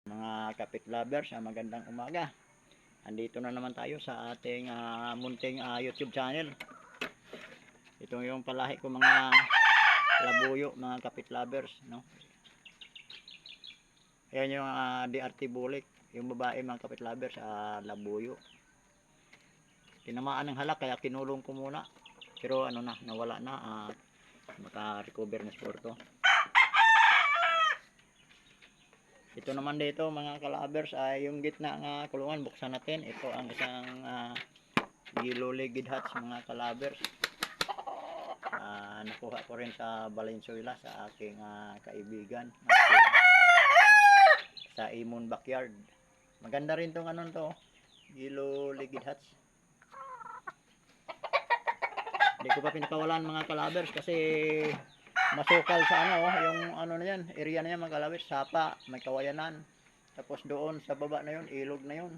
Mga kapit lovers, magandang umaga. Andito na naman tayo sa ating munting YouTube channel. Ito yung palahi ko mga labuyo, mga kapit lovers, no? Ayan yung DRT bulik, yung babae mga kapit lovers, labuyo. Tinamaan ng halak kaya kinulong ko muna. Pero ano na, nawala na at maka-recover na sport to. Ito naman dito mga kalabers ay yung gitna nga kulungan, buksan natin. Ito ang isang yellow legged hats mga kalabers. Nakuha ko rin sa Valenzuela sa aking kaibigan sa Imon Backyard. Maganda rin tong ano to, yellow legged hats. Hindi ko pa pinakawalan mga kalabers kasi masukal sa yung ano na yan, area na yan mga kalabers, sapa, may kawayanan. Tapos doon sa baba na yun, ilog na yun.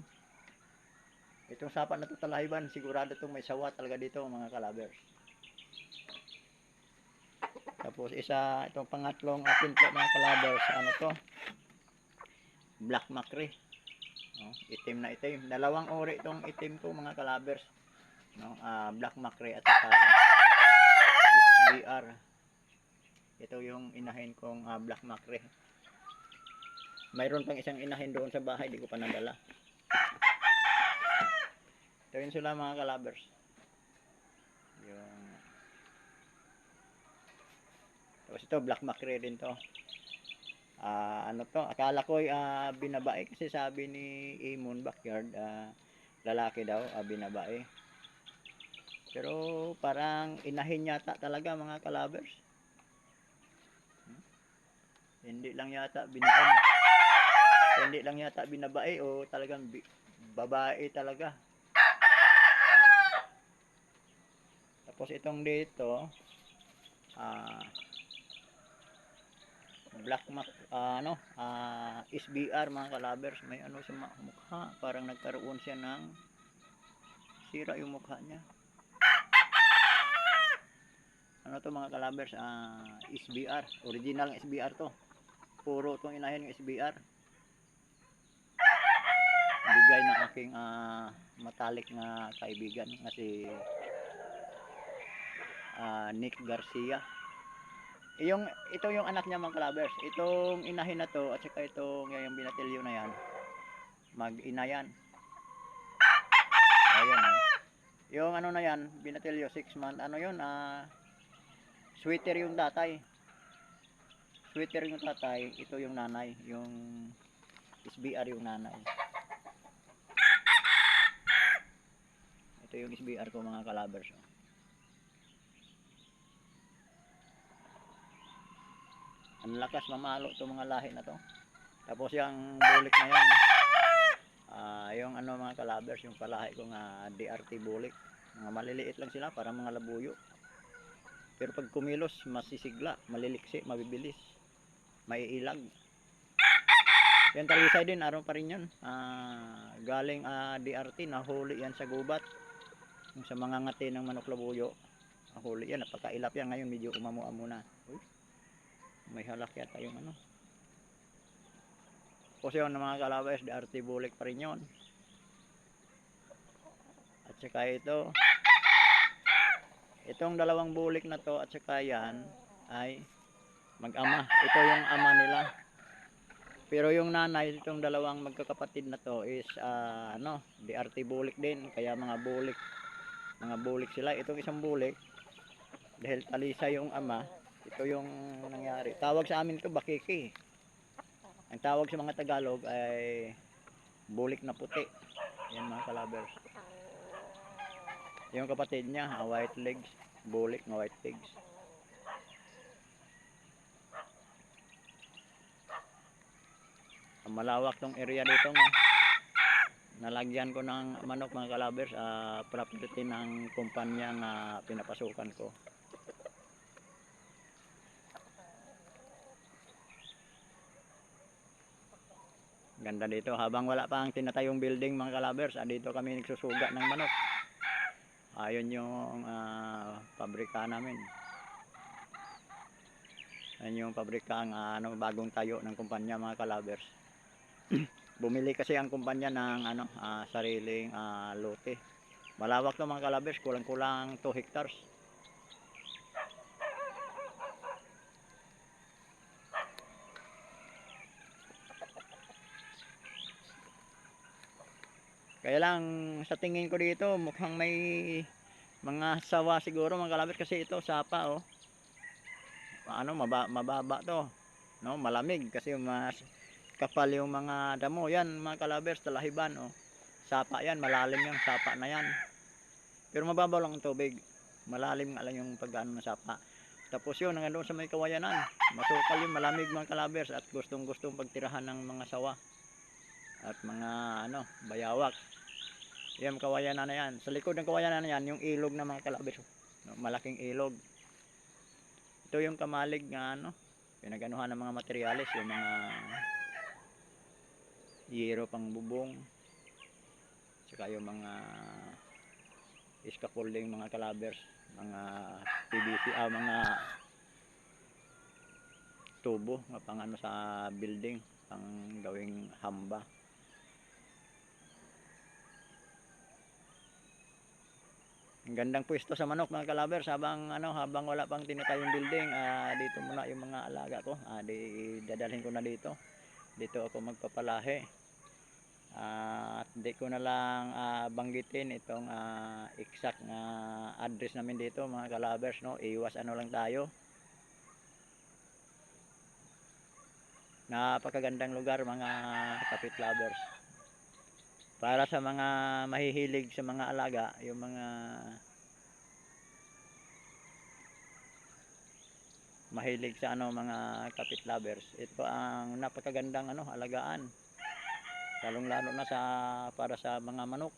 Itong sapa na to Talahiban, sigurado itong may sawa talaga dito mga kalabers. Tapos itong pangatlong pinto mga kalabers, ano to? Black Macre. Itim na itim. Dalawang uri itong itim ko mga kalabers. No, Black Macre at saka SBR. Ito yung inahin kong Black Macre. Mayroon pang isang inahin doon sa bahay, di ko pa nadala. Ito yun sila mga kalabers. Yung tapos ito Black Macre din to. Ano to, akala ko binabae kasi sabi ni Imon Backyard, lalaki daw, binabae. Pero parang inahin yata talaga mga kalabers. Hindi lang yata hindi lang yata binabae o talagang babae talaga. Tapos itong dito Black Mac SBR mga kalabers, may ano sa mukha, parang nagkaroon siya ng sira yung mukha niya. Ano to mga kalabers, SBR, original SBR to. Puro itong inahin yung SBR. Bigay ng aking matalik na kaibigan na si Nick Garcia. Ito yung anak niya mga kalabers. Itong inahin na to at saka itong yung binatilyo na yan, mag-ina yan. Ayan. Yung ano na yan, binatilyo 6 month, ano yun, sweater yung tatay. Sweater yung tatay, ito yung nanay, yung SBR yung nanay. Ito yung SBR ko mga kalabers. Ang lakas mamalo itong mga lahi na to. Tapos yung bulik na yan, yung ano mga kalabers, yung palahi ko nga DRT bulik. Mga maliliit lang sila, para mga labuyo. Pero pag kumilos, masisigla, maliliksi, mabibilis, maiilag. Yan talisay din, araw pa rin yun. Galing DRT, nahuli yan sa gubat. Yung sa mga ngati ng manok labuyo, nahuli yan, napakailap yan. Ngayon medyo umamo-amo na. Uy, may halak yata yung ano. Kasi yun mga kalabers, DRT bulik pa rin yun. At saka itong dalawang bulik na to at saka yan ay mag-ama. Ito yung ama nila. Pero yung nanay, itong dalawang magkakapatid na to is DRT bulik din. Kaya mga bulik sila. Itong isang bulik, dahil talisa yung ama, ito yung nangyari. Tawag sa amin ito bakiki. Ang tawag sa mga Tagalog ay bulik na puti. Yan mga kalabers. Yung kapatid niya, white legs, bulik na white legs. Malawak tong area dito nga. Nalagyan ko ng manok mga kalabers, property ng kumpanya nga pinapasukan ko. Ganda dito, habang wala pang tinatayong building mga kalabers, dito kami nagsusuga ng manok. Ayun yung pabrika namin. Ayun yung pabrika ang bagong tayo ng kumpanya mga kalabers. Bumili kasi ang kumpanya ng ano, sariling lote. Malawak to mga kalabers, kulang-kulang 2 hectares. Kaya lang sa tingin ko dito mukhang may mga sawa siguro mga kalabers kasi ito sapa oh. Ano mababa to. No, malamig kasi mas kapal yung mga damo yan mga kalabers, talahiban oh. Sapa yan, malalim yung sapa na yan. Pero mababaw lang ang tubig. Malalim nga lang yung pag-ano ng sapa. Tapos yun, hanggang doon sa may kawayanan. Masukal yung malamig mga kalabers at gustong-gustong pagtirahan ng mga sawa. At mga ano, bayawak. Yan, kawayanan na yan. Sa likod ng kawayanan na yan, yung ilog na mga kalabers. Malaking ilog. Ito yung kamalig nga ano, pinaganuhan ng mga materyales, yung mga yero pang bubong. Saka yung mga scaffolding mga kalabers, mga PVC, mga tubo pang ano sa building, pang gawing hamba. Ang gandang pwesto sa manok mga kalabers, habang ano, habang wala pang tinatayong building, dito muna yung mga alaga ko, dadalhin ko na dito. Dito ako magpapalahi. At di ko na lang banggitin itong exact na address namin dito mga kalabers, no. Iwas ano lang tayo. Napakagandang lugar mga kapit lovers. Para sa mga mahihilig sa mga alaga, yung mga mahilig sa ano mga kapit lovers, ito ang napakagandang ano alagaan. Lalong-lalo na sa para sa mga manok.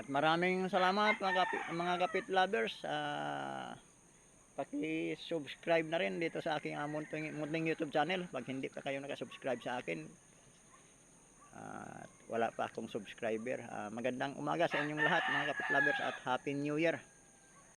At maraming salamat mga kapit lovers. Paki-subscribe na rin dito sa aking munting YouTube channel pag hindi pa kayo naka-subscribe sa akin. Wala pa akong subscriber. Magandang umaga sa inyong lahat mga kapit lovers at Happy New Year.